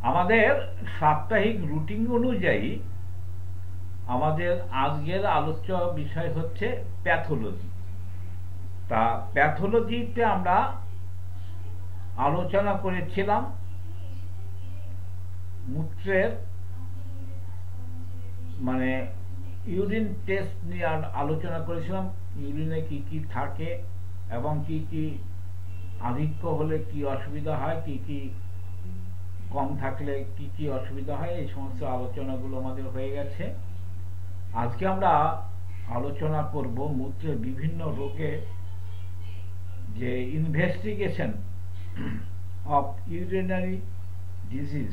আমাদের সাপ্তাহিক রুটিন অনুযায়ী আমাদের আজকের আলোচ্য বিষয় হচ্ছে প্যাথোলজি। তা প্যাথোলজিতে আমরা আলোচনা করেছিলাম মূত্রের মানে ইউরিন টেস্ট নিয়ে আলোচনা করেছিলাম। ইউরিনে কি কি থাকে এবং কি কি আধিক্য হলে কি অসুবিধা হয়, কি কি কম থাকলে কি কি অসুবিধা হয়, এই সমস্ত আলোচনাগুলো আমাদের হয়ে গেছে। আজকে আমরা আলোচনা করব মূত্রের বিভিন্ন রোগে যে ইনভেস্টিগেশন অফ ইউরিনারি ডিজিজ,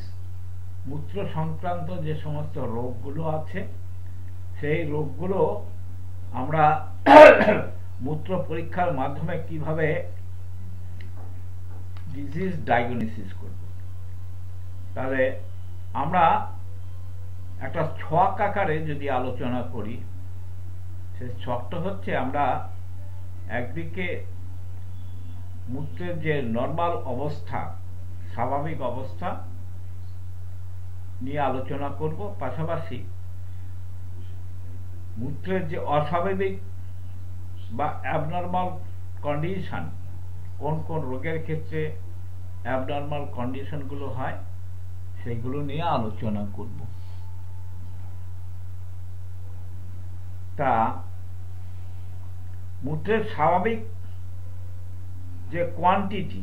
মূত্র সংক্রান্ত যে সমস্ত রোগগুলো আছে সেই রোগগুলো আমরা মূত্র পরীক্ষার মাধ্যমে কিভাবে ডিজিজ ডায়াগনোসিস করব। তাহলে আমরা একটা ছক আকারে যদি আলোচনা করি, সেই ছকটা হচ্ছে আমরা একদিকে মূত্রের যে নরমাল অবস্থা, স্বাভাবিক অবস্থা নিয়ে আলোচনা করব, পাশাপাশি মূত্রের যে অস্বাভাবিক বা অ্যাবনর্মাল কন্ডিশন, কোন কোন রোগের ক্ষেত্রে অ্যাবনর্মাল কন্ডিশনগুলো হয় সেগুলো নিয়ে আলোচনা করব। তা মূত্রের স্বাভাবিক যে কোয়ান্টিটি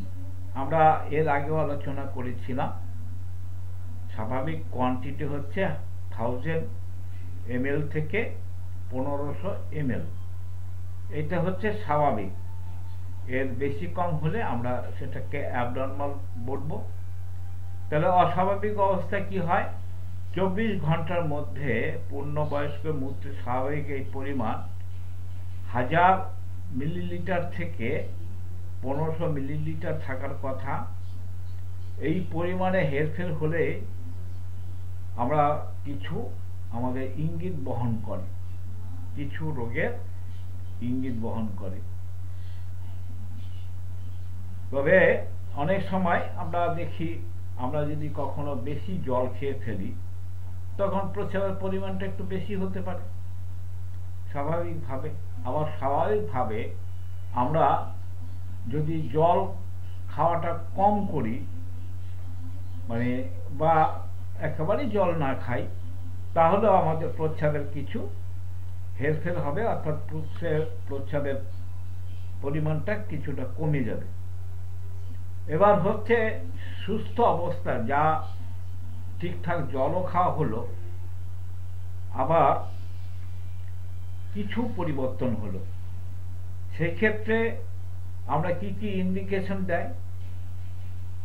আমরা এর আগেও আলোচনা করেছিলাম, স্বাভাবিক কোয়ান্টিটি হচ্ছে 1000 ml থেকে 1500 ml। এটা হচ্ছে স্বাভাবিক। এর বেশি কম হলে আমরা সেটাকে অ্যাবনর্মাল বলবো। তাহলে অস্বাভাবিক অবস্থায় কি হয়, 24 ঘন্টার মধ্যে পূর্ণবয়স্ক মূত্রের স্বাভাবিক এই পরিমাণ 1000 মিলিলিটার থেকে 1500 মিলিলিটার থাকার কথা। এই পরিমাণে হেরফের হলে আমরা কিছু আমাদের ইঙ্গিত বহন করে, কিছু রোগের ইঙ্গিত বহন করে। তবে অনেক সময় আমরা দেখি, আমরা যদি কখনো বেশি জল খেয়ে ফেলি তখন প্রস্রাবের পরিমাণটা একটু বেশি হতে পারে স্বাভাবিকভাবে। আবার স্বাভাবিকভাবে আমরা যদি জল খাওয়াটা কম করি, মানে বা একেবারেই জল না খাই, তাহলেও আমাদের প্রস্রাবের কিছু হেরফের হবে, অর্থাৎ প্রস্রাবের পরিমাণটা কিছুটা কমে যাবে। এবার হচ্ছে সুস্থ অবস্থা, যা ঠিকঠাক জলও খাওয়া হলো, আবার কিছু পরিবর্তন হলো, সেক্ষেত্রে আমরা কি কি ইন্ডিকেশন দেয়,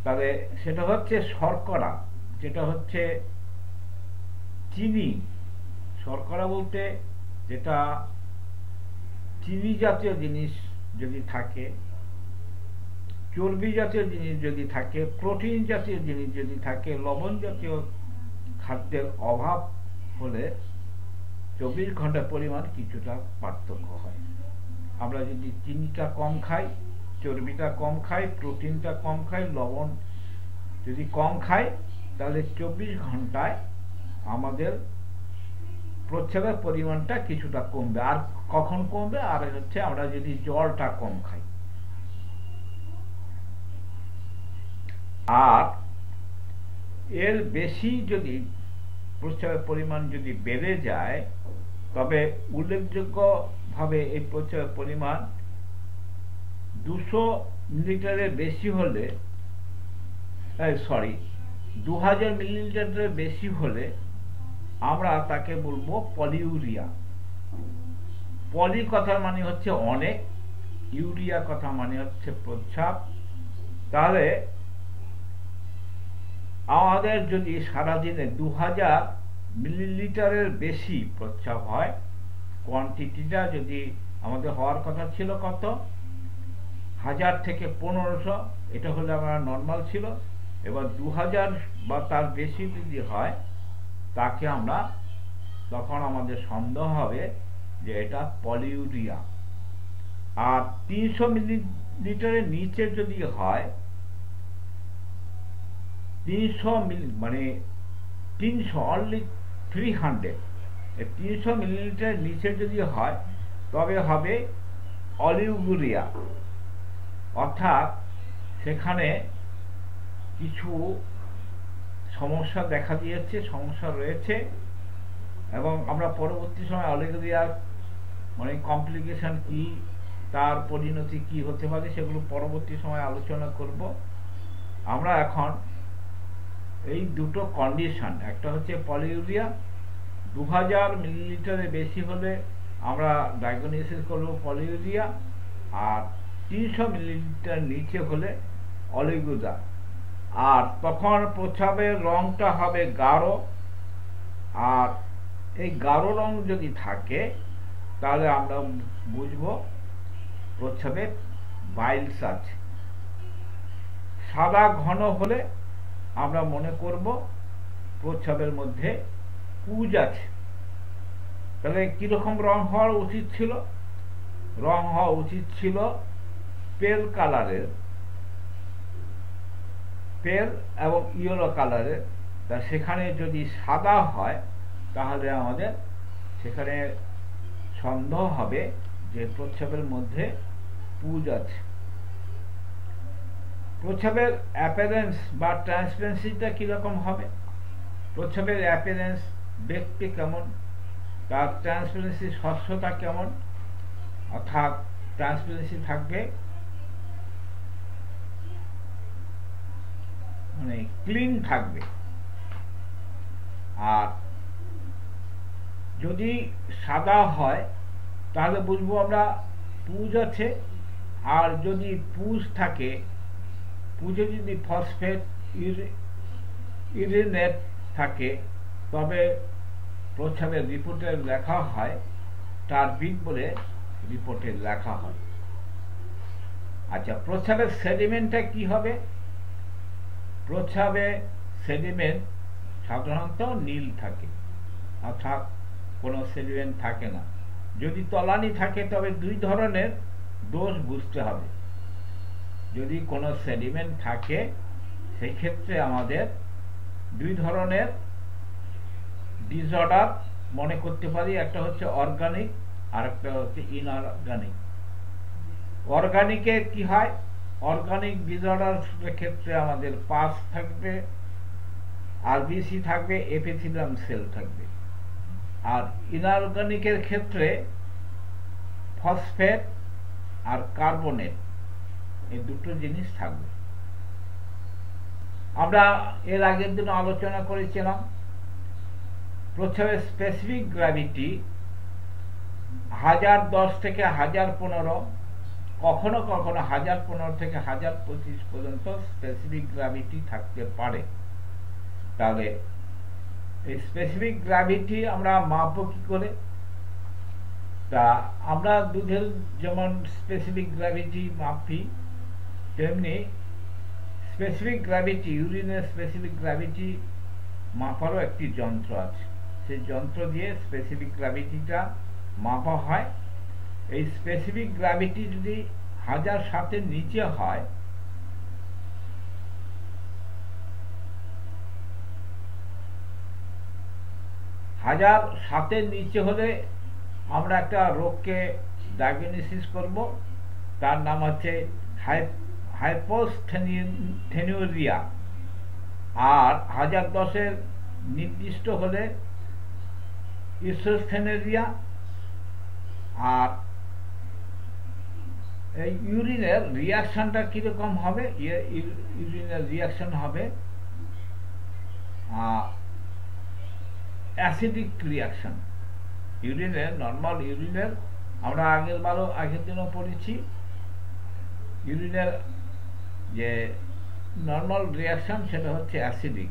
তবে সেটা হচ্ছে শর্করা, যেটা হচ্ছে চিনি। শর্করা বলতে যেটা চিনি জাতীয় জিনিস যদি থাকে, চর্বি জাতীয় জিনিস যদি থাকে, প্রোটিন জাতীয় জিনিস যদি থাকে, লবণ জাতীয় খাদ্যের অভাব হলে 24 ঘন্টার পরিমাণ কিছুটা পার্থক্য হয়। আমরা যদি চিনিটা কম খাই, চর্বিটা কম খাই, প্রোটিনটা কম খাই, লবণ যদি কম খাই, তাহলে 24 ঘন্টায় আমাদের প্রস্রাবের পরিমাণটা কিছুটা কমবে। আর কখন কমবে, আর হচ্ছে আমরা যদি জলটা কম খাই। আর এর বেশি যদি প্রস্রাবের পরিমাণ যদি বেড়ে যায়, তবে উল্লেখযোগ্যভাবে এই প্রস্রাবের পরিমাণ 200 মিলিলিটারের বেশি হলে, 2000 মিলিলিটারের বেশি হলে আমরা তাকে বলবো পলিউরিয়া। পলি কথার মানে হচ্ছে অনেক, ইউরিয়া কথা মানে হচ্ছে প্রস্রাব। তাহলে আমাদের যদি সারাদিনে 2000 মিলিলিটারের বেশি প্রস্রাব হয়, কোয়ান্টিটিটা যদি আমাদের হওয়ার কথা ছিল কত, 1000 থেকে 1500, এটা হলে আমরা নর্মাল ছিল। এবার 2000 বা তার বেশি যদি হয়, তাকে আমরা তখন আমাদের সন্দেহ হবে যে এটা পলিউরিয়া। আর 300 মিলিলিটারের নিচে যদি হয়, 300 মিলি মানে 300 অনলি 300 300 মিলিলিটার নিচে যদি হয় তবে হবে অলিগুরিয়া, অর্থাৎ সেখানে কিছু সমস্যা দেখা দিয়েছে, সমস্যা রয়েছে, এবং আমরা পরবর্তী সময় অলিগুরিয়ার মানে কমপ্লিকেশন কি, তার পরিণতি কি হতে পারে সেগুলো পরবর্তী সময় আলোচনা করব। আমরা এখন এই দুটো কন্ডিশন, একটা হচ্ছে পলিউরিয়া 2000 মিলিলিটারের বেশি হলে আমরা ডায়াগনোসিস করব পলিউরিয়া, আর 300 মিলিলিটার নিচে হলে অলিগুরিয়া। আর তখন প্রস্রাবের রংটা হবে গাঢ়, আর এই গাঢ় রং যদি থাকে তাহলে আমরা বুঝব প্রস্রাবে বাইলস আছে। সাদা ঘন হলে আমরা মনে করব প্রস্রাবের মধ্যে পুজ আছে। তাহলে কিরকম রং হওয়া উচিত ছিল? রং হওয়া উচিত ছিল পেল কালারের, পেল এবং ইয়েলো কালারের। তা সেখানে যদি সাদা হয় তাহলে আমাদের সেখানে সন্দেহ হবে যে প্রস্রাবের মধ্যে পুজ আছে। প্রস্রাবের অ্যাপিয়ারেন্স বা ট্রান্সপারেন্সিটা কিরকম হবে? প্রস্রাবের অ্যাপিয়ারেন্স দেখতে কেমন, তার ট্রান্সপারেন্সি স্বচ্ছতা কেমন, অর্থাৎ ট্রান্সপারেন্সি থাকবে মানে ক্লিন থাকবে। আর যদি সাদা হয় তাহলে বুঝবো আমরা পুজ আছে। আর যদি পুজ থাকে, পুজে যদি ফসফেট ইউরিনেট থাকে তবে প্রস্রাবের রিপোর্টে লেখা হয় টার্বিক বলে রিপোর্টে লেখা হয়। আচ্ছা, প্রস্রাবের সেডিমেন্টটা কি হবে? প্রস্রাবে সেডিমেন্ট সাধারণত নীল থাকে, অর্থাৎ কোনো সেডিমেন্ট থাকে না। যদি তলানি থাকে তবে দুই ধরনের দোষ বুঝতে হবে। যদি কোনো সেডিমেন্ট থাকে সেই ক্ষেত্রে আমাদের দুই ধরনের ডিসঅর্ডার মনে করতে পারি, একটা হচ্ছে অর্গানিক আর একটা হচ্ছে ইনঅর্গানিক। অর্গানিকে কি হয়? অর্গানিক ডিসঅর্ডার ক্ষেত্রে আমাদের পাস থাকবে, আরবিসি থাকবে, এপিথেলিয়াম সেল থাকবে। আর ইনঅর্গানিকের ক্ষেত্রে ফসফেট আর কার্বনেট, এই দুটো জিনিস থাকবে। আমরা এর আগের দিন আলোচনা করেছিলাম প্রস্রাবের স্পেসিফিক গ্র্যাভিটি 1010 থেকে 1015, কখনো কখনো 1015 থেকে 1025 পর্যন্ত স্পেসিফিক গ্র্যাভিটি থাকতে পারে। তাহলে এই স্পেসিফিক গ্র্যাভিটি আমরা মাপবো কি করে? তা আমরা দুধের যেমন স্পেসিফিক গ্র্যাভিটি মাপি, তেমনি স্পেসিফিক গ্র্যাভিটি, ইউরিনের স্পেসিফিক গ্র্যাভিটি মাপারও একটি যন্ত্র আছে। সেই যন্ত্র দিয়ে স্পেসিফিক গ্র্যাভিটিটা মাপা হয়। এই স্পেসিফিক গ্র্যাভিটি যদি 1007-এর নিচে হয় নিচে হলে আমরা একটা রোগকে ডায়াগনোসিস করব, তার নাম হচ্ছে হাইপোস্থেনিউরিয়া। আর 1010-এর নির্দিষ্ট হলে ইসোস্থেনেরিয়া। আর এই ইউরিনের রিয়াকশনটা কিরকম হবে? ইউরিনের রিয়াকশন হবে অ্যাসিডিক রিয়াকশন। ইউরিনের, নর্মাল ইউরিনের আমরা আগের দিনও পড়েছি, ইউরিনের যে নর্মাল রিয়াকশন সেটা হচ্ছে অ্যাসিডিক।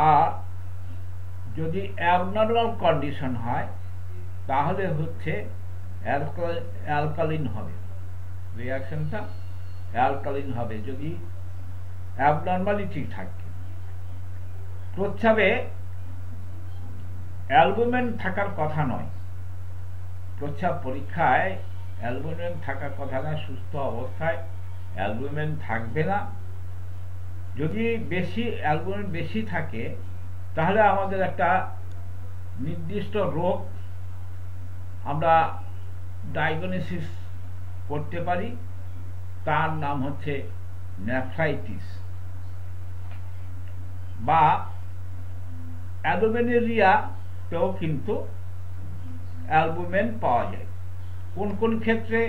আর যদি অ্যাবনর্মাল কন্ডিশন হয় তাহলে হচ্ছে অ্যালকালিন হবে, রিয়াকশনটা অ্যালকালিন হবে যদি অ্যাবনর্মালিটি থাকে। প্রস্রাবে অ্যালবুমিন থাকার কথা নয়, প্রস্রাব পরীক্ষায় অ্যালবুমিন থাকার কথা না। সুস্থ অবস্থায় অ্যালবুমিন থাকবে না। যদি বেশি অ্যালবুমিন বেশি থাকে তাহলে আমাদের একটা নির্দিষ্ট রোগ আমরা ডায়াগনোসিস করতে পারি, তার নাম হচ্ছে নেফ্রাইটিস বা অ্যালবুমিনেরিয়াতেও কিন্তু অ্যালবুমিন পাওয়া যায়। কোন কোন ক্ষেত্রে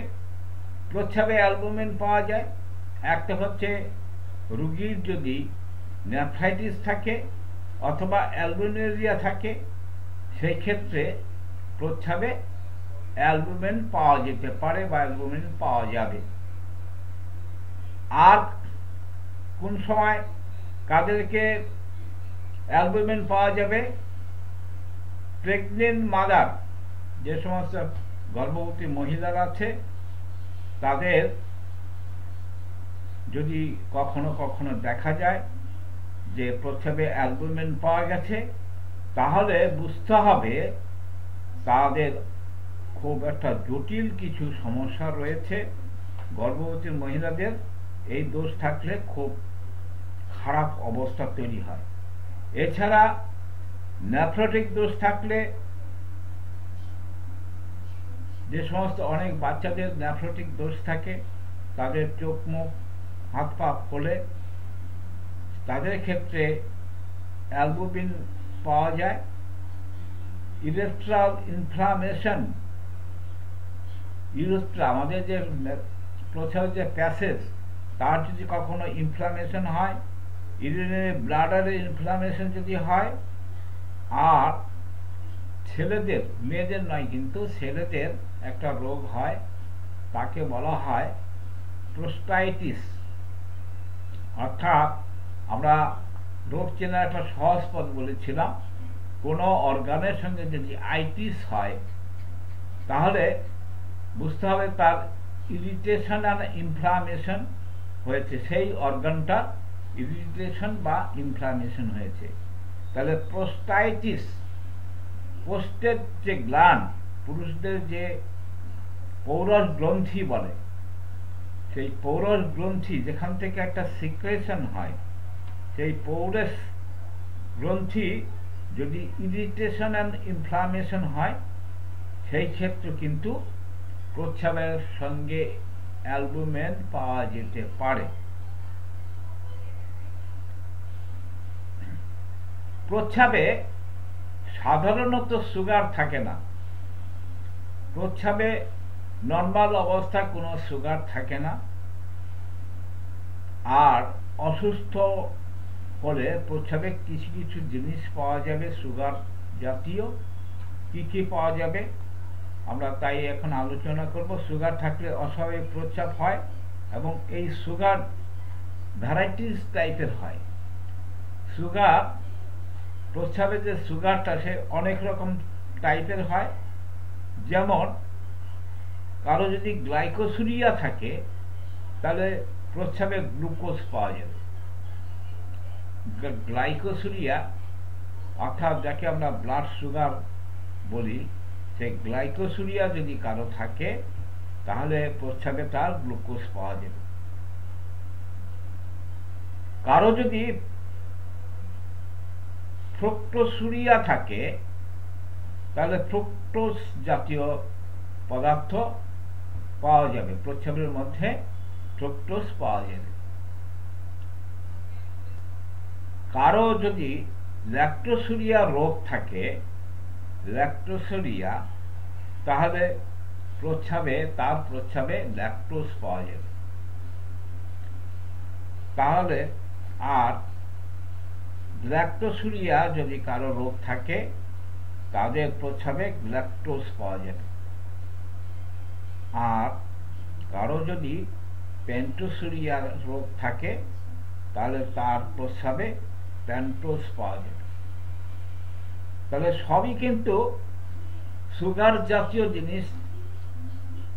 প্রস্রাবে অ্যালবুমিন পাওয়া যায়? একটা হচ্ছে রোগীর যদি নেফ্রাইটিস থাকে অথবা অ্যালবুমিনেরিয়া থাকে, সেই ক্ষেত্রে প্রস্রাবে অ্যালবুমিন পাওয়া যেতে পারে বা অ্যালবুমিন পাওয়া যাবে। আর কোন সময় কাদেরকে অ্যালবুমিন পাওয়া যাবে? প্রেগনেন্ট মাদার, যে সমস্ত গর্ভবতী মহিলারা আছে, তাদের যদি কখনো কখনো দেখা যায় যে প্রস্রাবে অ্যালবুমিন পাওয়া গেছে, তাহলে বুঝতে হবে তাদের খুব একটা জটিল কিছু সমস্যা রয়েছে। গর্ভবতী মহিলাদের এই দোষ থাকলে খুব খারাপ অবস্থা তৈরি হয়। এছাড়া নেফ্রোটিক দোষ থাকলে, যে সমস্ত অনেক বাচ্চাদের নেফ্রোটিক দোষ থাকে, তাদের চোখ মুখ হাত পা ফোলে, তাদের ক্ষেত্রে অ্যালবুমিন পাওয়া যায়। ইউরেথ্রাল ইনফ্লামেশন, ইউরেথ্রা আমাদের যে প্রস্রাবের যে প্যাসেজ, তার যদি কখনো ইনফ্লামেশন হয়, ইউরিনারি ব্লাডারের ইনফ্লামেশন যদি হয়, আর ছেলেদের, মেয়েদের নয় কিন্তু ছেলেদের একটা রোগ হয়, তাকে বলা হয় প্রোস্টাইটিস। অর্থাৎ আমরা রোগ চেনার একটা সহজ পথ বলেছিলাম, কোনো অর্গানের সঙ্গে যদি আইটিস হয় তাহলে বুঝতে হবে তার ইরিটেশন আর ইনফ্লামেশন হয়েছে, সেই অর্গানটা ইরিটেশন বা ইনফ্লামেশন হয়েছে। তাহলে প্রোস্টাইটিস, পোস্টের যে গ্ল্যান্ড, পুরুষদের যে পৌরস গ্রন্থি বলে, সেই পৌরস গ্রন্থি যেখান থেকে একটা সিক্রেশন হয়, সেই পৌরস গ্রন্থি যদি ইরিটেশন অ্যান্ড ইনফ্লামেশন হয়, সেই ক্ষেত্রে কিন্তু প্রস্রাবের সঙ্গে অ্যালবুমিন পাওয়া যেতে পারে। প্রস্রাবে সাধারণত সুগার থাকে না। প্রস্রাবে নর্মাল অবস্থায় কোনো সুগার থাকে না। আর অসুস্থ হলে প্রস্রাবে কিছু কিছু জিনিস পাওয়া যাবে সুগার জাতীয়। কি কি পাওয়া যাবে আমরা তাই এখন আলোচনা করব। সুগার থাকলে অস্বাভাবিক প্রস্রাব হয়, এবং এই সুগার ভ্যারাইটিস টাইপের হয়। সুগার, প্রস্রাবে যে সুগারটা সে অনেক রকম টাইপের হয়। যেমন কারো যদি গ্লাইকোসুরিয়া থাকে তাহলে প্রস্রাবে গ্লুকোজ পাওয়া যাবে। গ্লাইকোসুরিয়া অর্থাৎ যাকে আমরা ব্লাড সুগার বলি, সেই গ্লাইকোসুরিয়া যদি কারো থাকে তাহলে প্রস্রাবে তার গ্লুকোজ পাওয়া যাবে। কারো যদি ফ্রুক্টোসুরিয়া থাকে তাহলে ফ্রুক্টোজ জাতীয় পদার্থ পাওয়া যাবে, প্রস্রাবের মধ্যে ফ্রুক্টোজ পাওয়া যাবে। কারো যদি ল্যাক্টোসুরিয়া রোগ থাকে, ল্যাক্টোসুরিয়া, তাহলে তার প্রস্রাবে ল্যাকটোজ পাওয়া যাবে। তাহলে আর ল্যাক্টোসুরিয়া যদি কারো রোগ থাকে তাদের প্রস্রাবে ল্যাকটোজ পাওয়া যাবে। আর কারো যদি পেন্টোসুরিয়া রোগ থাকে তাহলে তার প্রস্রাবে পেন্টোজ পাওয়া যাবে। তাহলে সবই কিন্তু সুগার জাতীয় জিনিস,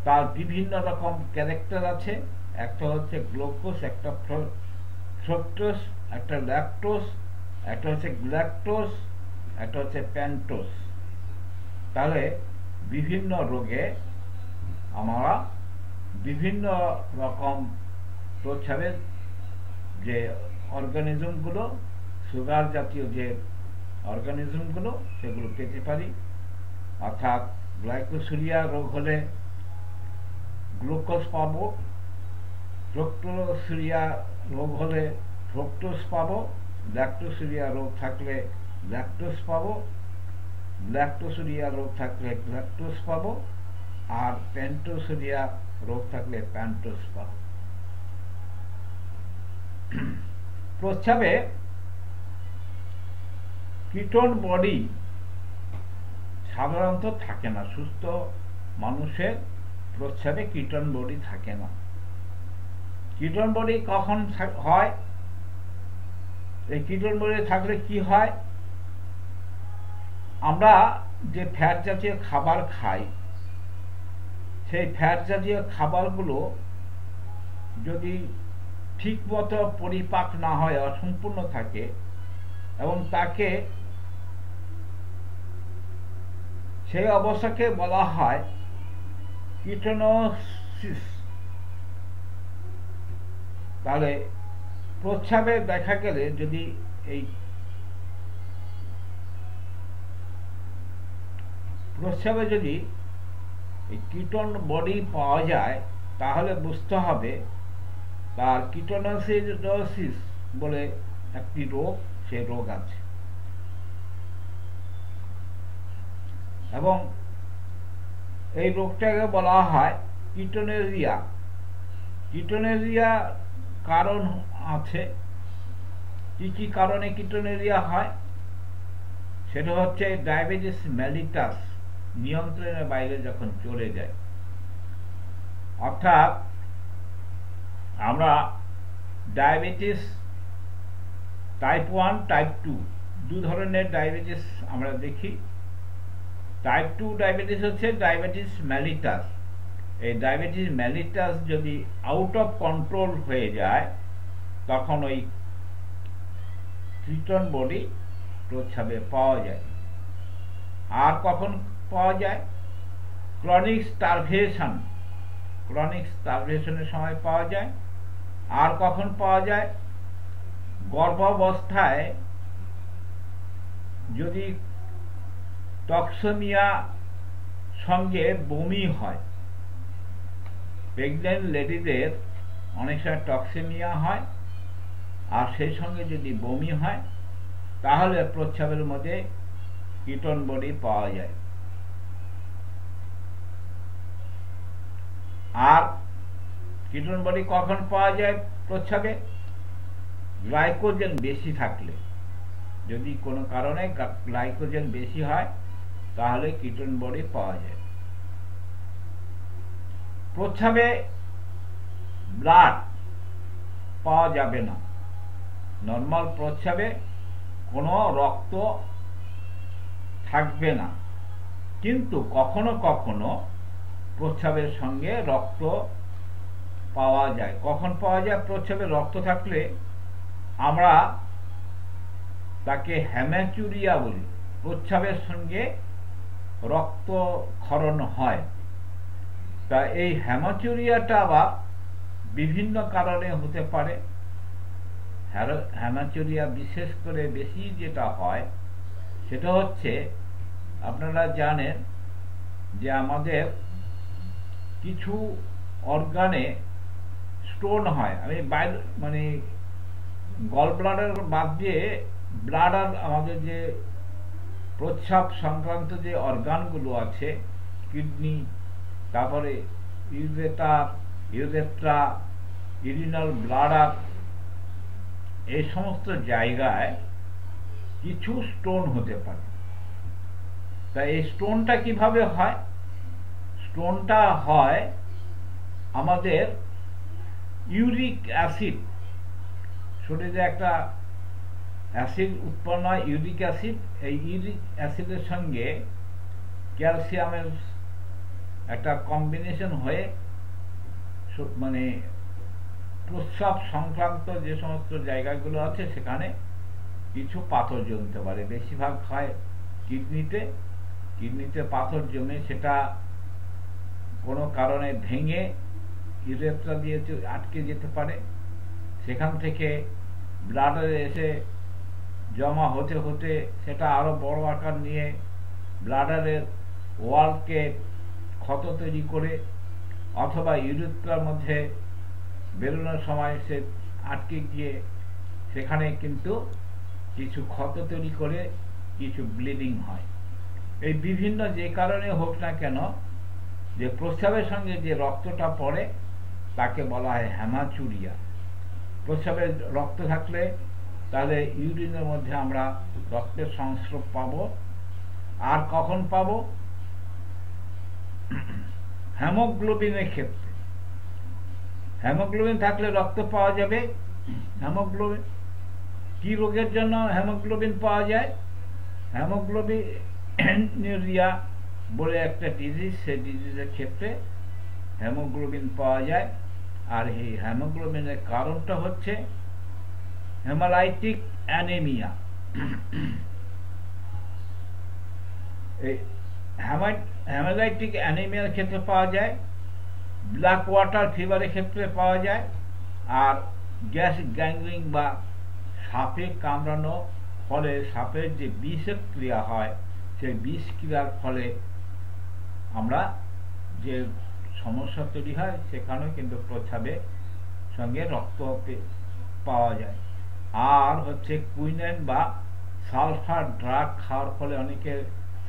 তার বিভিন্ন রকম ক্যারেক্টার আছে। একটা হচ্ছে গ্লুকোজ, একটা ফ্রুক্টোজ, একটা ল্যাকটোজ, একটা হচ্ছে গ্ল্যাকটোজ, একটা হচ্ছে পেন্টোজ। তাহলে বিভিন্ন রোগে আমরা বিভিন্ন রকম প্রস্রাবের যে অর্গানিজমগুলো, সুগার জাতীয় যে অর্গানিজমগুলো, সেগুলো পেতে পারি। অর্থাৎ গ্লাইকোসিরিয়া রোগ হলে গ্লুকোজ পাবো, ফ্রুক্টোসিরিয়া রোগ হলে ফ্রুক্টোজ পাবো, ল্যাক্টোসিরিয়া রোগ থাকলে ল্যাকটোজ পাবো, ল্যাক্টোসিরিয়া রোগ থাকলে ল্যাকটোজ পাবো, আর প্যান্টোসিরিয়া রোগ থাকলে প্যান্টোজ পাবো। প্রস্রাবে কিটোন বডি সাধারণত থাকে না। সুস্থ মানুষের প্রস্রাবে কিটোন বডি থাকে না। কিটোন বডি কখন হয়? এই কিটোন বডি থাকলে কি হয়? আমরা যে ফ্যাট জাতীয় খাবার খাই, সেই ফ্যাট জাতীয় খাবারগুলো যদি ঠিকমতো পরিপাক না হয়, অসম্পূর্ণ থাকে, এবং তাকে সেই অবস্থাকে বলা হয় কিটোনোসিস। তাহলে প্রস্রাবে দেখা গেলে যদি এই প্রস্রাবে যদি এই কিটোন বডি পাওয়া যায়, তাহলে বুঝতে হবে তার কিটোনোসিডোসিস বলে একটি রোগ, সেই রোগ আছে। এবং এই রোগটাকে বলা হয় কিটোনেরিয়া। কিটোনেরিয়া কারণ আছে। কি কি কারণে কিটোনেরিয়া হয়? সেটা হচ্ছে ডায়াবেটিস মেলিটাস নিয়ন্ত্রণের বাইরে যখন চলে যায়। অর্থাৎ আমরা ডায়াবেটিস টাইপ 1, টাইপ 2 দু ধরনের ডায়াবেটিস আমরা দেখি। টাইপ 2 ডায়াবেটিস হচ্ছে ডায়াবেটিস মেলিটাস। এই ডায়াবেটিস মেলিটাস যদি আউট অফ কন্ট্রোল হয়ে যায়, তখন ওই কিটোন বডি প্রস্রাবে পাওয়া যায়। আর কখন পাওয়া যায়? ক্রনিক স্টারভেশন, ক্রনিক স্টারভেশনের সময় পাওয়া যায়। আর কখন পাওয়া যায়? গর্ভাবস্থায় যদি টক্সেমিয়া সঙ্গে বমি হয়। প্রেগন্যান্ট লেডিদের অনেক সময় টক্সেমিয়া হয়, আর সেই সঙ্গে যদি বমি হয়, তাহলে প্রস্রাবের মধ্যে কিটোন বডি পাওয়া যায়। আর কিটোন বডি কখন পাওয়া যায় প্রস্রাবে? গ্লাইকোজেন বেশি থাকলে। যদি কোনো কারণে গ্লাইকোজেন বেশি হয়, তাহলে কিটোন বডি পাওয়া যায়। প্রস্রাবে ব্লাড পাওয়া যাবে না। নর্মাল প্রস্রাবে কোনো রক্ত থাকবে না, কিন্তু কখনো কখনো প্রস্রাবের সঙ্গে রক্ত পাওয়া যায়। কখন পাওয়া যায়? প্রস্রাবে রক্ত থাকলে আমরা তাকে হেমাচুরিয়া বলি। প্রস্রাবের সঙ্গে রক্তক্ষরণ হয়। তা এই হেমাচুরিয়াটা আবার বিভিন্ন কারণে হতে পারে। হেমাচুরিয়া বিশেষ করে বেশি যেটা হয়, সেটা হচ্ছে আপনারা জানেন যে আমাদের কিছু অর্গানে স্টোন হয়। আমি মানে গল ব্লাডার বাদ দিয়ে ব্লাডার, আমাদের যে প্রস্রাব সংক্রান্ত যে অর্গানগুলো আছে, কিডনি, তারপরে ইউরেটার, ইউরেথ্রা, ইরিনাল ব্লাডার, এই সমস্ত জায়গায় কিছু স্টোন হতে পারে। তা এই স্টোনটা কিভাবে হয়? স্টোনটা হয় আমাদের ইউরিক অ্যাসিড, শরীরে একটা অ্যাসিড উৎপন্ন হয়, ইউরিক অ্যাসিড। এই ইউরিক অ্যাসিডের সঙ্গে ক্যালসিয়ামের একটা কম্বিনেশন হয়ে মানে প্রস্রাব সংক্রান্ত যে সমস্ত জায়গাগুলো আছে, সেখানে কিছু পাথর জমতে পারে। বেশিরভাগ হয় কিডনিতে। কিডনিতে পাথর জমে সেটা কোনো কারণে ভেঙে ইউরেথ্রা দিয়ে আটকে যেতে পারে। সেখান থেকে ব্লাডারে এসে জমা হতে হতে সেটা আরো বড় আকার নিয়ে ব্লাডারের ওয়ালকে ক্ষত তৈরি করে, অথবা ইউরেথ্রার মধ্যে বেরোনোর সময় সে আটকে গিয়ে সেখানে কিন্তু কিছু ক্ষত তৈরি করে কিছু ব্লিডিং হয়। এই বিভিন্ন যে কারণে হোক না কেন, যে প্রস্রাবের সঙ্গে যে রক্তটা পড়ে তাকে বলা হয় হেমাচুরিয়া। প্রস্রাবে রক্ত থাকলে তাহলে ইউরিনের মধ্যে আমরা রক্তের সংস্রব পাবো। আর কখন পাবো? হেমোগ্লোবিনের ক্ষেত্রে। হেমোগ্লোবিন থাকলে রক্ত পাওয়া যাবে। হেমোগ্লোবিন কি রোগের জন্য হেমোগ্লোবিন পাওয়া যায়? হেমোগ্লোবিনুরিয়া বলে একটা ডিজিজ, সেই ডিজিজের ক্ষেত্রে হেমোগ্লোবিন পাওয়া যায়। আর এই হেমোগ্লোবিনের কারণটা হচ্ছে হেমালাইটিক অ্যানিমিয়া। এই হেমালাইটিক অ্যানিমিয়ার ক্ষেত্রে পাওয়া যায়, ব্ল্যাক ওয়াটার ফিভারের ক্ষেত্রে পাওয়া যায়, আর গ্যাস গ্যাংগ্রিন বা সাপে কামড়ানো ফলে সাপের যে বিষক্রিয়া হয়, সেই বিষক্রিয়ার ফলে আমরা যে সমস্যা তৈরি হয় সেখানে কিন্তু প্রস্রাবের সঙ্গে রক্ত পাওয়া যায়। আর হচ্ছে কুইনাইন বা সালফার ড্রাগ খাওয়ার ফলে অনেকে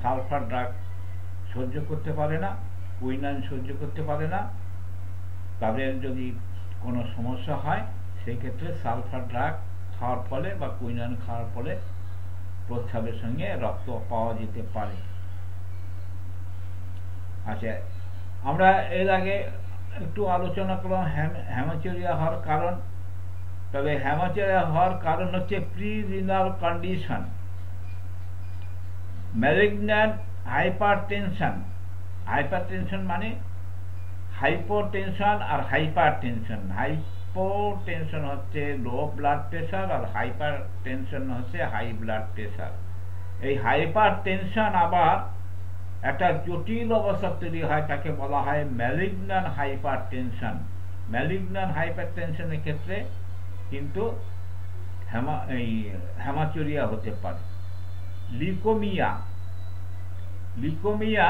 সালফার ড্রাগ সহ্য করতে পারে না, কুইনাইন সহ্য করতে পারে না। তাদের যদি কোনো সমস্যা হয় সেই ক্ষেত্রে সালফার ড্রাগ খাওয়ার ফলে বা কুইনাইন খাওয়ার ফলে প্রস্রাবের সঙ্গে রক্ত পাওয়া যেতে পারে। আচ্ছা, আমরা এর আগে একটু আলোচনা করলাম হেমাচুরিয়া হওয়ার কারণ। তবে হেমাচুরিয়া হওয়ার কারণ হচ্ছে pre renal condition, malignant hypertension. Hypertension মানে হাইপোটেনশন আর হাইপারটেনশন। হাইপোটেনশন হচ্ছে লো ব্লাড প্রেশার, আর হাইপারটেনশন হচ্ছে হাই ব্লাড প্রেশার। এই হাইপারটেনশন আবার একটা জটিল অবস্থা তৈরি হয়, তাকে বলা হয় ম্যালিগন্যান্ট হাইপারটেনশন। ম্যালিগন্যান্ট হাইপারটেনশনের ক্ষেত্রে কিন্তু হেমাচুরিয়া হতে পারে। লিউকোমিয়া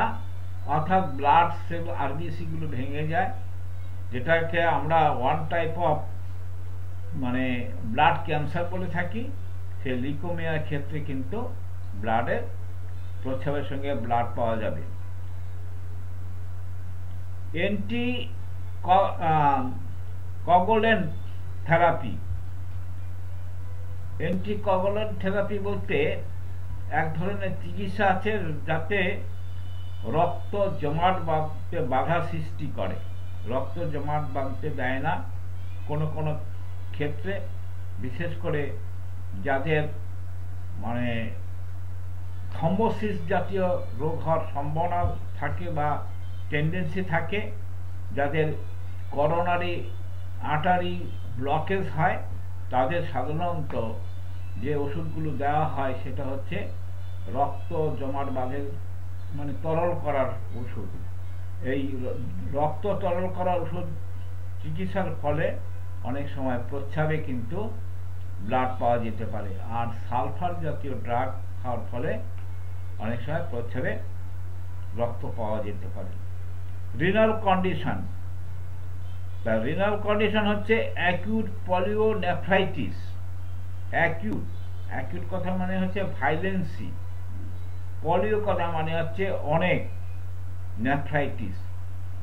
অর্থাৎ ব্লাড সেল আরবিসি গুলো ভেঙে যায়, যেটাকে আমরা ওয়ান টাইপ অফ মানে ব্লাড ক্যান্সার বলে থাকি। সেই লিউকোমিয়ার ক্ষেত্রে কিন্তু ব্লাডের প্রস্রাবের সঙ্গে ব্লাড পাওয়া যাবে। অ্যান্টিকগুলেন্ট থেরাপি। অ্যান্টিকগুলেন্ট থেরাপি বলতে এক ধরনের চিকিৎসা আছে যাতে রক্ত জমাট বাঁধতে বাধা সৃষ্টি করে, রক্ত জমাট বাঁধতে দেয় না। কোনো কোনো ক্ষেত্রে বিশেষ করে যাদের মানে থ্রম্বোসিস জাতীয় রোগ হওয়ার সম্ভাবনা থাকে বা টেন্ডেন্সি থাকে, যাদের করোনারি আর্টারি ব্লকেজ হয়, তাদের সাধারণত যে ওষুধগুলো দেওয়া হয় সেটা হচ্ছে রক্ত জমাট বাঁধের মানে তরল করার ওষুধ। এই রক্ত তরল করার ওষুধ চিকিৎসার ফলে অনেক সময় প্রস্রাবে কিন্তু ব্লাড পাওয়া যেতে পারে। আর সালফার জাতীয় ড্রাগ খাওয়ার ফলে অনেক সময় প্রস্রাবে রক্ত পাওয়া যেতে পারে। Renal condition. তা রিনাল কন্ডিশন হচ্ছে অ্যাকিউট পলিওনেফ্রাইটিস। অ্যাকিউট কথা মানে হচ্ছে ভাইলেন্সি, পলিও কথা মানে হচ্ছে অনেক, নেফ্রাইটিস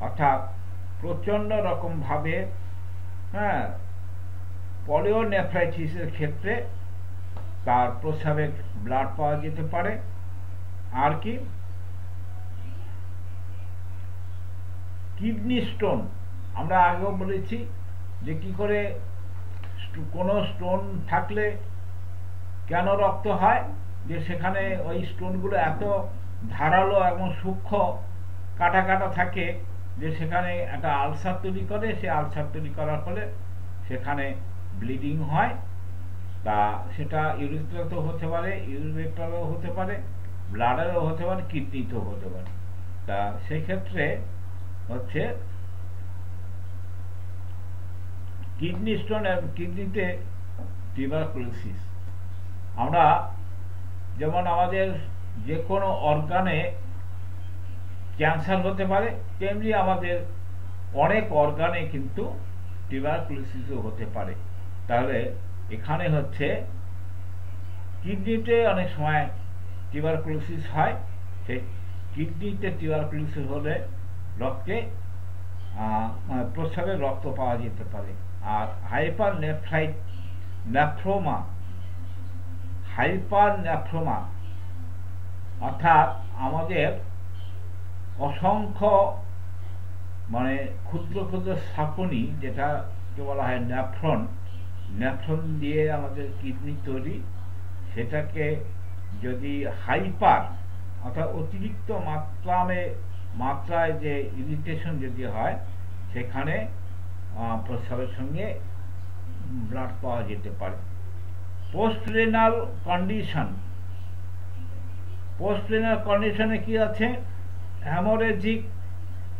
অর্থাৎ প্রচন্ড রকম ভাবে। পলিওনেফ্রাইটিসের ক্ষেত্রে তার প্রস্রাবে ব্লাড পাওয়া যেতে পারে। আর কি কিডনি স্টোন। আমরা আগেও বলেছি যে কি করে কোনো স্টোন থাকলে কেন রক্ত হয়, যে সেখানে ওই স্টোনগুলো এত ধারালো এবং সূক্ষ্ম কাটা কাটা থাকে যে সেখানে একটা আলসার তৈরি করে। সে আলসার তৈরি করার ফলে সেখানে ব্লিডিং হয়। তা সেটা ইউরেথ্রাতেও হতে পারে, ইউরেথ্রালও হতে পারে, ব্লাডারও হতে পারে, কিডনিতেও হতে পারে। তা সেক্ষেত্রে হচ্ছে কিডনি স্টোন, কিডনিতে টিউবারকুলোসিস। আমরা যেমন আমাদের যে কোনো অর্গানে ক্যান্সার হতে পারে, তেমনি আমাদের অনেক অর্গানে কিন্তু টিউবারকুলোসিসও হতে পারে। তাহলে এখানে হচ্ছে কিডনিতে অনেক সময় টিউবারকুলোসিস হয়, সেই কিডনিতে টিউবারকুলোসিস হলে রক্তে প্রস্রাবে রক্ত পাওয়া যেতে পারে। আর হাইপারনেফ্রোমা অর্থাৎ আমাদের অসংখ্য মানে ক্ষুদ্র ক্ষুদ্র শাকনি, যেটাকে বলা হয় নেফ্রন দিয়ে আমাদের কিডনি তৈরি, সেটাকে যদি হাইপার অর্থাৎ অতিরিক্ত মাত্রায় যে ইরিটেশন যদি হয়, সেখানে প্রস্রাবের সঙ্গে ব্লাড পাওয়া যেতে পারে। পোস্টরেনাল কন্ডিশনে কি আছে? Haemorrhagic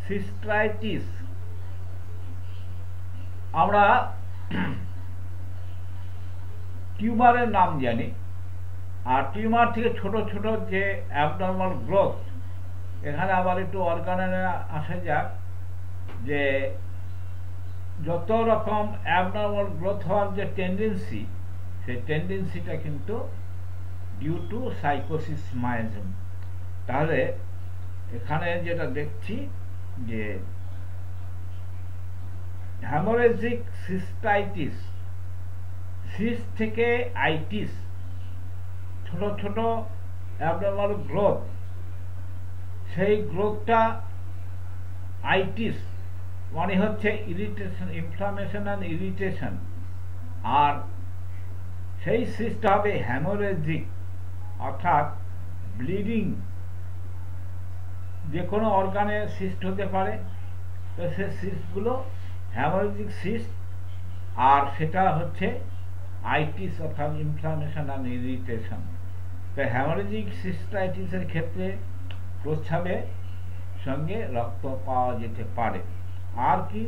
cystitis. আমরা টিউমারের নাম জানি, আর টিউমার থেকে ছোট ছোট যে অ্যাবনর্মাল গ্রোথ, এখানে আবার একটু অর্গানে আসা যাক, যে যত রকম অ্যাবনর্মাল গ্রোথ হওয়ার যে টেন্ডেন্সি, সেই টেন্ডেন্সিটা কিন্তু ডিউ টু সাইকোসিস মায়াজম। তাহলে এখানে যেটা দেখছি যে হ্যামোরেজিক সিস্টাইটিস, সিস থেকে আইটিস, ছোট ছোট অ্যাবনর্মাল গ্রোথ, সেই গ্রোথটা আইটিস মানে হচ্ছে ইরিটেশন, ইনফ্লামেশন অ্যান্ড ইরিটেশন। আর সেই সিস্টটা হবে হ্যামোরেজিক অর্থাৎ ব্লিডিং। যে কোনো অর্গানে সিস্ট হতে পারে, তো সেই সিস্টগুলো হ্যামোরেজিক সিস্ট, আর সেটা হচ্ছে আইটিস অর্থাৎ ইনফ্লামেশন অ্যান্ড ইরিটেশন। তো হ্যামোরেজিক সিস্টাইটিসের ক্ষেত্রে প্রস্রাবের সঙ্গে রক্ত পাওয়া যেতে পারে। আর কি?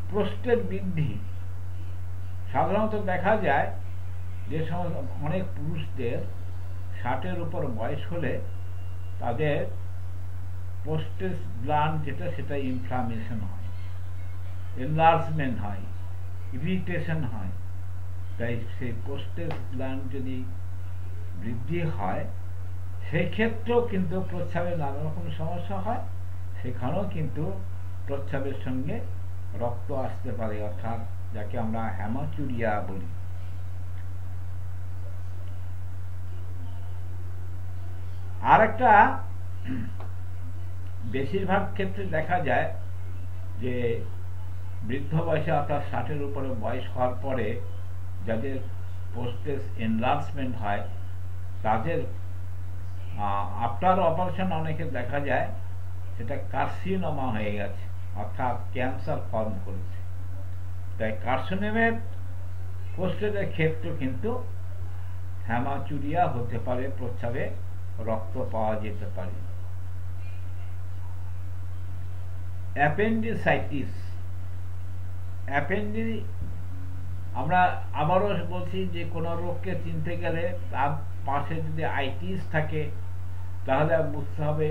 প্রোস্টেট বৃদ্ধি। সাধারণত দেখা যায় যে সমস্ত অনেক পুরুষদের 60-এর উপর বয়স হলে তাদের প্রোস্টেট গ্ল্যান্ড যেটা, সেটা ইনফ্লামেশন হয়, এনলার্জমেন্ট হয়, ইরিটেশন হয়। তাই সেই প্রোস্টেট গ্ল্যান্ড যদি বৃদ্ধি হয়, সেই ক্ষেত্রেও কিন্তু প্রস্রাবে নানা রকম সমস্যা হয়, সেখানেও কিন্তু প্রস্রাবের সঙ্গে রক্ত আসতে পারে, অর্থাৎ যাকে আমরা হ্যামাচুরিয়া বলি। আর একটা বেশিরভাগ ক্ষেত্রে দেখা যায় যে বৃদ্ধ বয়সে অর্থাৎ 60-এর উপরে বয়স হওয়ার পরে যাদের প্রোস্টেট এনলার্জমেন্ট হয়, তাদের আফটার অপারেশন অনেকে দেখা যায় সেটা কার্সিনোমা হয়ে গেছে, অর্থাৎ ক্যান্সার ফর্ম করেছে। তাই কার্সিনোমের প্রোস্টেটের ক্ষেত্রে কিন্তু হ্যামাচুরিয়া হতে পারে, প্রস্রাবে রক্ত পাওয়া যেতে পারে। অ্যাপেন্ডিসাইটিস। আমরা আবারও বলছি যে কোনো রোগকে চিনতে গেলে তার পাশে যদি আইটিস থাকে, তাহলে বুঝতে হবে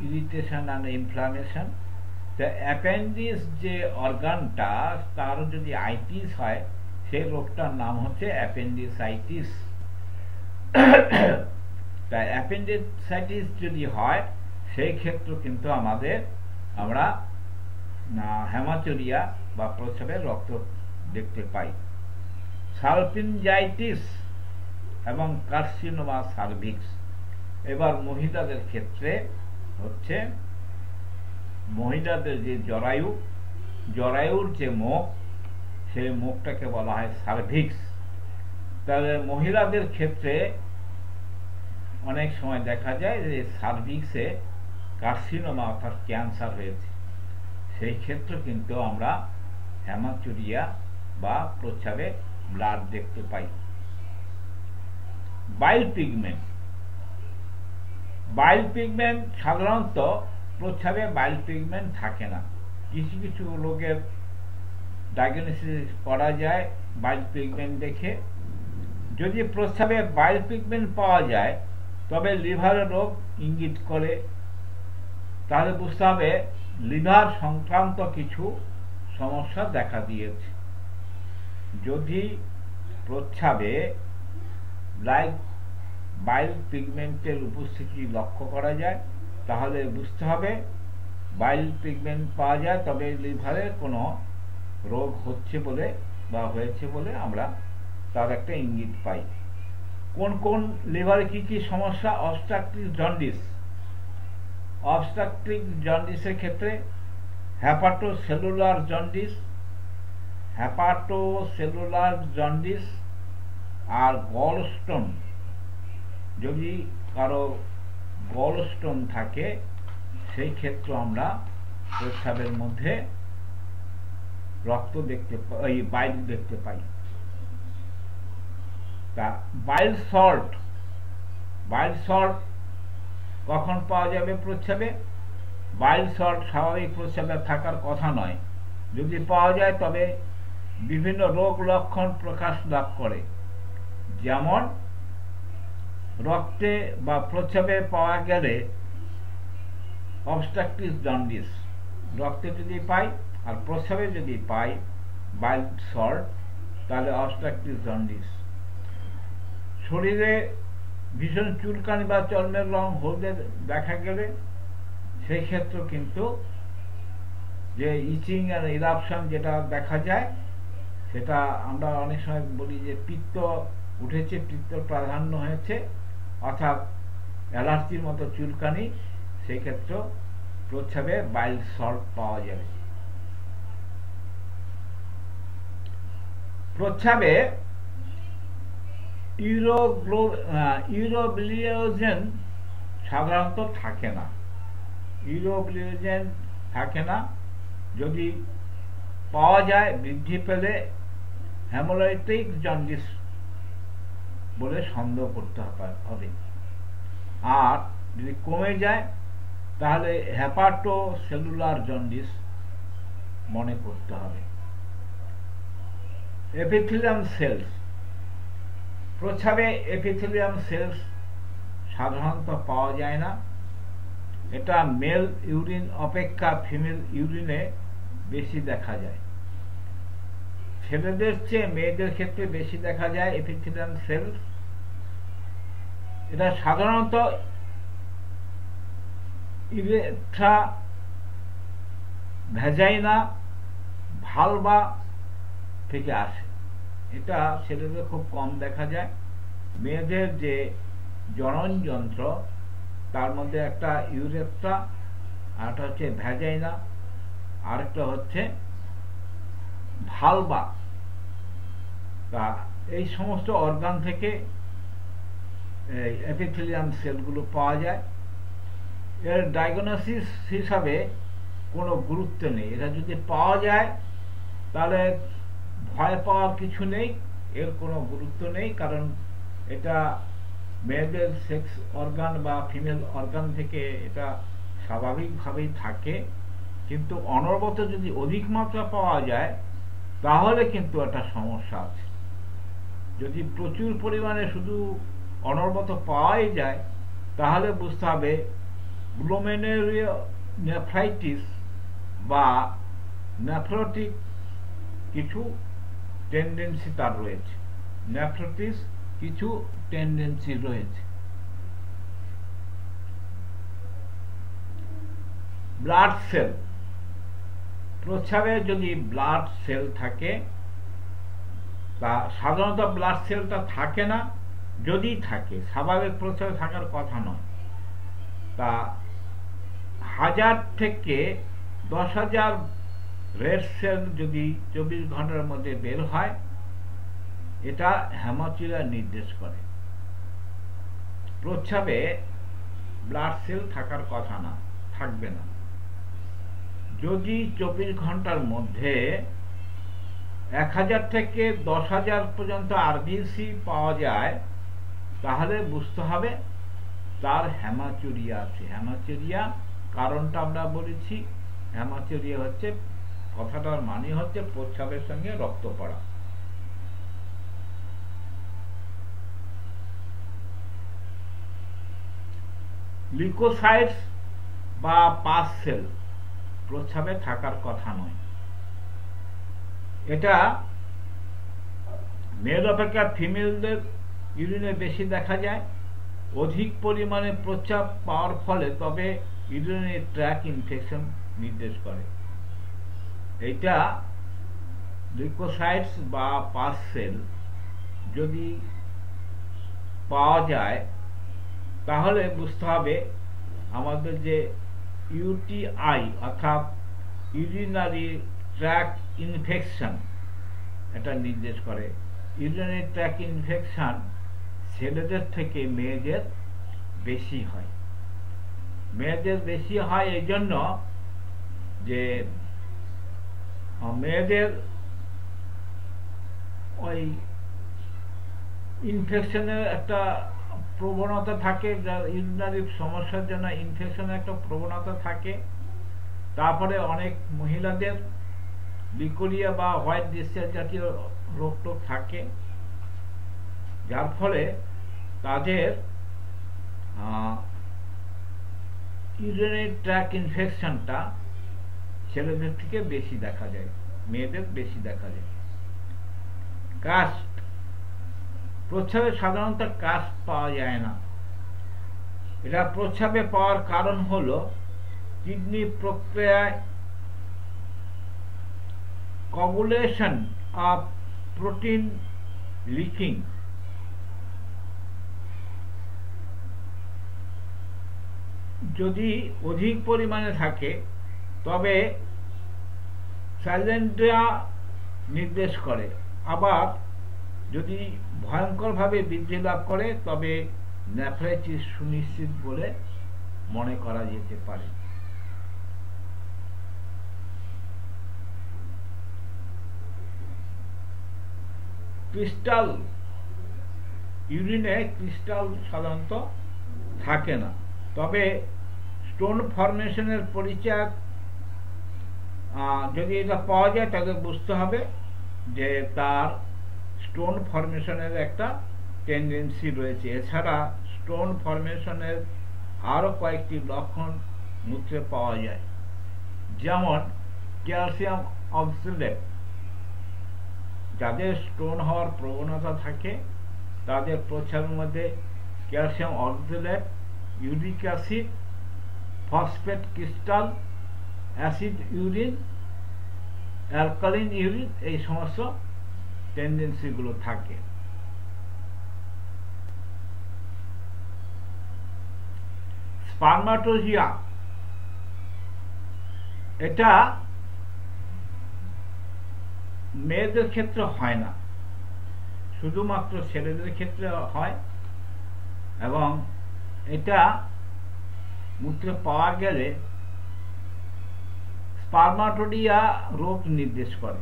ইরিটেশন অ্যান্ড ইনফ্লামেশন। তো অ্যাপেন্ডিক্স যে অর্গানটা, তার যদি আইটিস হয়, সেই রোগটার নাম হচ্ছে অ্যাপেন্ডিসাইটিস। তাই অ্যাপেন্ডিসাইটিস যদি হয়, সেই ক্ষেত্রে কিন্তু আমরা হ্যামাচুরিয়া বা প্রস্রাবের রক্ত দেখতে পাই। সালপিনজাইটিস এবং কার্সিনোমা সার্ভিক্স। এবার মহিলাদের ক্ষেত্রে হচ্ছে মহিলাদের যে জরায়ুর যে মুখ, সেই মুখটাকে বলা হয় সার্ভিক্স। তাহলে মহিলাদের ক্ষেত্রে অনেক সময় দেখা যায় যে সার্ভিক্সে কার্সিনোমা অর্থাৎ ক্যান্সার হয়েছে, সেই ক্ষেত্রে কিন্তু আমরা হ্যামাচুরিয়া বা প্রস্রাবে ব্লাড দেখতে পাই। বাইল পিগমেন্ট সাধারণত প্রস্রাবে বাইল পিগমেন্ট থাকে না। কিছু কিছু লোকের ডায়াগনোসিস করা যায় বাইল পিগমেন্ট দেখে, যদি প্রস্রাবে বাইল পিগমেন্ট পাওয়া যায় তবে লিভারের রোগ ইঙ্গিত করে, তাহলে বুঝতে হবে লিভার সংক্রান্ত কিছু সমস্যা দেখা দিয়েছে। যদি প্রস্রাবে বাইল পিগমেন্টের উপস্থিতি লক্ষ্য করা যায় তাহলে বুঝতে হবে বাইল পিগমেন্ট পাওয়া যায়, তবে লিভারের কোনো রোগ হচ্ছে বলে বা হয়েছে বলে আমরা তার একটা ইঙ্গিত পাই। কোন কোন লিভারে কি কি সমস্যা? Obstructive jaundice. অবস্ট্রাকটিভ জন্ডিসের ক্ষেত্রে হেপাটোসেলুলার জন্ডিস আর গলস্টোন। যদি কারো গলস্টোন থাকে সেই ক্ষেত্রে আমরা প্রস্রাবের মধ্যে রক্ত দেখতে পাই, বাইল দেখতে পাই। তা বাইল সল্ট কখন পাওয়া যাবে প্রস্রাবে? বাইল সল্ট স্বাভাবিক প্রস্রাবে থাকার কথা নয়। যদি পাওয়া যায় তবে বিভিন্ন রোগ লক্ষণ প্রকাশ লাভ করে, যেমন রক্তে বা প্রস্রাবে পাওয়া গেলে অবস্ট্রাকটিভ জন্ডিস, রক্তে যদি পাই আর প্রস্রাবে যদি পাই বাইল সল্ট তাহলে অবস্ট্রাকটিভ জন্ডিস। শরীরে ভীষণ চুলকানি বা চর্মের রং হলদে দেখা গেলে সেই ক্ষেত্রে কিন্তু যে ইচিং আর ইরাপশন যেটা দেখা যায় সেটা আমরা অনেক সময় বলি যে পিত্ত উঠেছে, পিত্তর প্রাধান্য হয়েছে, অর্থাৎ অ্যালার্জির মতো চুলকানি, সেই ক্ষেত্রে প্রস্রাবে বাইল সল্ট পাওয়া যাবে। প্রস্রাবে ইউরোবিলিরোজেন সাধারণত থাকে না। যদি পাওয়া যায় বৃদ্ধি পেলে হেমোরাইটিক জন্ডিস বলে সন্দেহ করতে হবে, আর যদি কমে যায় তাহলে হেপাটোসেলুলার জন্ডিস মনে করতে হবে। Epithelium cells. প্রস্রাবে এপিথেলিয়াম সেলস সাধারণত পাওয়া যায় না। এটা মেল ইউরিন অপেক্ষা ফিমেল ইউরিনে বেশি দেখা যায়। ছেলেদের চেয়ে মেয়েদের ক্ষেত্রে বেশি দেখা যায় এপিথেলিয়াম সেলস। এটা সাধারণত ইউরেথ্রা, ভ্যাজাইনা, ভালভা থেকে আসে। এটা ছেলেদের খুব কম দেখা যায়। মেয়েদের যে জনন যন্ত্র তার মধ্যে একটা ইউরেথ্রা, আরেকটা হচ্ছে ভ্যাজাইনা, আরেকটা হচ্ছে ভালভা। তা এই সমস্ত অর্গান থেকে এপিথেলিয়াম সেলগুলো পাওয়া যায়। এর ডায়াগনোসিস হিসাবে কোনো গুরুত্ব নেই। এটা যদি পাওয়া যায় তাহলে ভয় পাওয়ার কিছু নেই, এর কোনো গুরুত্ব নেই, কারণ এটা মেয়েদের সেক্স অর্গান বা ফিমেল অর্গান থেকে এটা স্বাভাবিকভাবেই থাকে। কিন্তু অনবরত যদি অধিক মাত্রা পাওয়া যায় তাহলে কিন্তু একটা সমস্যা আছে। যদি প্রচুর পরিমাণে শুধু অনবরত পাওয়াই যায় তাহলে বুঝতে হবে গ্লোমেরুলোনেফ্রাইটিস বা নেফ্রোটিক কিছু টেন্ডেন্সি তার রয়েছে। নেফ্রোটিস কিছু টেন্ডেন্সি রয়েছে। Blood cell. প্রস্রাবে যদি ব্লাড সেল থাকে, তা সাধারণত ব্লাড সেলটা থাকে না। যদি থাকে, স্বাভাবিক প্রস্রাবে থাকার কথা নয়। তা 1000 থেকে 10,000 রেড সেল যদি 24 ঘন্টার মধ্যে বের হয়, এটা হেমাচুরিয়া নির্দেশ করে। প্রস্রাবে ব্লাড সেল থাকার কথা না, থাকবে না। যদি 24 ঘন্টার মধ্যে 1000 থেকে 10,000 পর্যন্ত আরবিসি পাওয়া যায় তাহলে বুঝতে হবে তার হেমাচুরিয়া আছে। হেমাচুরিয়া কারণটা আমরা বলেছি, হেমাচুরিয়া হচ্ছে, কথাটার মানে হচ্ছে প্রস্রাবের সঙ্গে রক্ত পড়া। লিউকোসাইটস বা পাস সেল প্রস্রাবে থাকার কথা নয়। এটা মেল অপেক্ষা ফিমেলদের ইউরিনে বেশি দেখা যায়। অধিক পরিমাণে প্রস্রাব পাওয়ার ফলে তবে ইউরিনারি ট্র্যাক্ট ইনফেকশন নির্দেশ করে। এইটা লিউকোসাইটস বা পাস সেল যদি পাওয়া যায় তাহলে বুঝতে হবে আমাদের যে ইউটিআই অর্থাৎ ইউরিনারি ট্র্যাক্ট ইনফেকশন এটা নির্দেশ করে। ইউরিনারি ট্র্যাক্ট ইনফেকশন ছেলেদের থেকে মেয়েদের বেশি হয়। মেয়েদের বেশি হয় এই জন্য যে মেয়েদের ওই ইনফেকশনের একটা প্রবণতা থাকে, ইউরিনারি সমস্যার জন্য ইনফেকশনের একটা প্রবণতা থাকে। তারপরে অনেক মহিলাদের লিকোরিয়া বা হোয়াইট ডিসচার্জ জাতীয় রোগ টোগ থাকে, যার ফলে তাদের ইউরিনারি ট্র্যাক্ট ইনফেকশনটা ছেলেদের থেকে বেশি দেখা যায়, মেয়েদের বেশি দেখা যায়। কাস্ট, প্রস্রাবে সাধারণত কাস্ট পাওয়া যায় না। এটা প্রস্রাবে পাওয়ার কারণ হলো কিডনি প্রক্রিয়ায় কোগুলেশন অফ প্রোটিন লিকিং। যদি অধিক পরিমাণে থাকে তবে সাইলেন্ট্রিয়া নির্দেশ করে। আবার যদি ভয়ঙ্করভাবে বৃদ্ধি লাভ করে তবে নেফ্রাইটিস সুনিশ্চিত বলে মনে করা যেতে পারে। ক্রিস্টাল, ইউরিনে ক্রিস্টাল সাধারণত থাকে না, তবে স্টোন ফরমেশনের পরিচয় যদি এটা পাওয়া যায় তাহলে বুঝতে হবে যে তার স্টোন ফরমেশনের একটা টেন্ডেন্সি রয়েছে। এছাড়া স্টোন ফরমেশনের আরও কয়েকটি লক্ষণ মূত্রে পাওয়া যায়, যেমন ক্যালসিয়াম অক্সালেট। যাদের স্টোন হওয়ার প্রবণতা থাকে তাদের প্রস্রাবের মধ্যে calcium oxalate, uric acid, phosphate crystal, acid urine, alkaline urine, এই সমস্ত টেন্ডেন্সিগুলো থাকে। স্পার্মাটোজিয়া, এটা মেয়েদের ক্ষেত্রে হয় না, শুধুমাত্র ছেলেদের ক্ষেত্রে হয় এবং এটা মূত্রে পাওয়া গেলে স্পার্মাটোডিয়া রোগ নির্দেশ করে।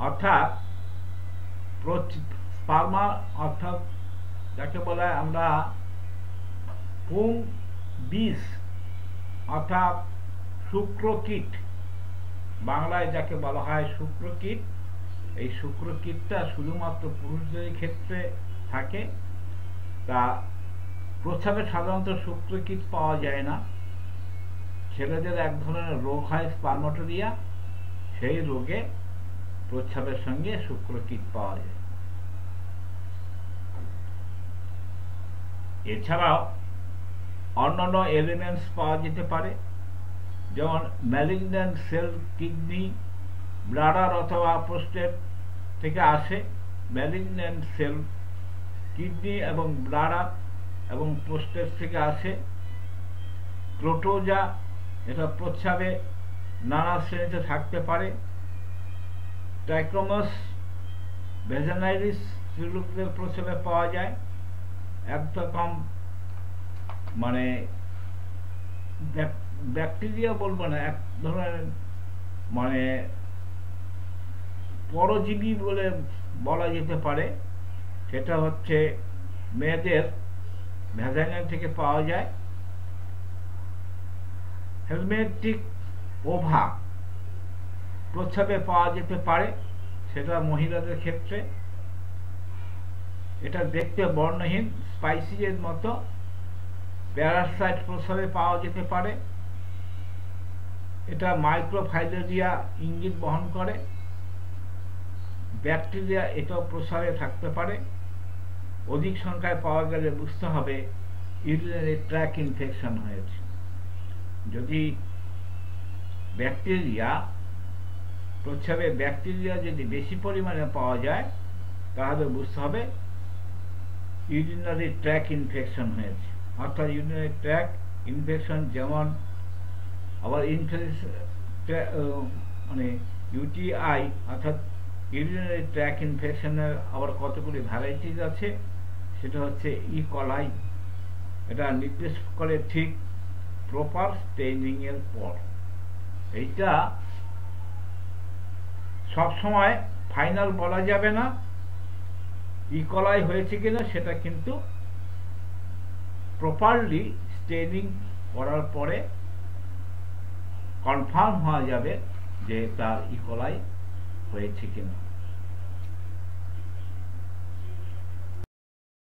অর্থাৎ স্পার্মা অর্থাৎ যাকে বলা হয় আমরা পুং বিষ অর্থাৎ শুক্রকীট, বাংলায় যাকে বলা হয় শুক্রকীট, এই শুক্রকীটটা শুধুমাত্র পুরুষদের ক্ষেত্রে থাকে। তা প্রস্রাবে সাধারণত শুক্রকীট পাওয়া যায় না। ছেলেদের এক ধরনের রোগ হয় স্পার্মাটোরিয়া, সেই রোগে প্রস্রাবের সঙ্গে শুক্রকীট পাওয়া যায়। এছাড়াও অন্যান্য এলিমেন্টস পাওয়া যেতে পারে, যেমন ম্যালিগন্যান্ট সেল কিডনি, ব্লাডার অথবা প্রোস্টেট থেকে আসে। ম্যালিগন্যান্ট সেল কিডনি এবং ব্লাডার এবং প্রোস্টেট থেকে আসে। প্রোটোজা, এটা প্রস্রাবে নানা শ্রেণীতে থাকতে পারে। ট্রাইকোমাস ভ্যাজানাইলিস স্ত্রীলোকদের প্রস্রাবে পাওয়া যায়। একরকম মানে ব্যাকটেরিয়া বলবো না, এক ধরনের মানে পরজীবী বলে বলা যেতে পারে। সেটা হচ্ছে মেয়েদের ভ্যাজাইনা থেকে পাওয়া যায়। হেলমেটিক ওভা প্রস্রাবে পাওয়া যেতে পারে, সেটা মহিলাদের ক্ষেত্রে। এটা দেখতে বর্ণহীন স্পাইসিজের মতো, প্যারাসাইট প্রস্রাবে পাওয়া যেতে পারে। এটা মাইক্রোফাইলেরিয়া ইঙ্গিত বহন করে। ব্যাকটেরিয়া এটাও প্রস্রাবে থাকতে পারে। অধিক সংখ্যায় পাওয়া গেলে বুঝতে হবে ইউরিনারি ট্র্যাক ইনফেকশন হয়েছে। যদি ব্যাকটেরিয়া প্রস্রাবে ব্যাকটেরিয়া যদি বেশি পরিমাণে পাওয়া যায় তাহলে বুঝতে হবে ইউরিনারি ট্র্যাক ইনফেকশন হয়েছে। অর্থাৎ ইউরিনারি ট্র্যাক ইনফেকশন যেমন আবার মানে ইউটিআই অর্থাৎ ইউরিনারি ট্র্যাক ইনফেকশনের আবার কতগুলি ভ্যারাইটিস আছে। সেটা হচ্ছে ই কলাই। এটা নির্দেশ করে ঠিক প্রপার স্টেইনিং এর পর। এইটা সবসময় ফাইনাল বলা যাবে না ই কলাই হয়েছে কিনা, সেটা কিন্তু প্রপারলি স্টেইনিং করার পরে কনফার্ম হওয়া যাবে যে তার ই কলাই হয়েছে কিনা।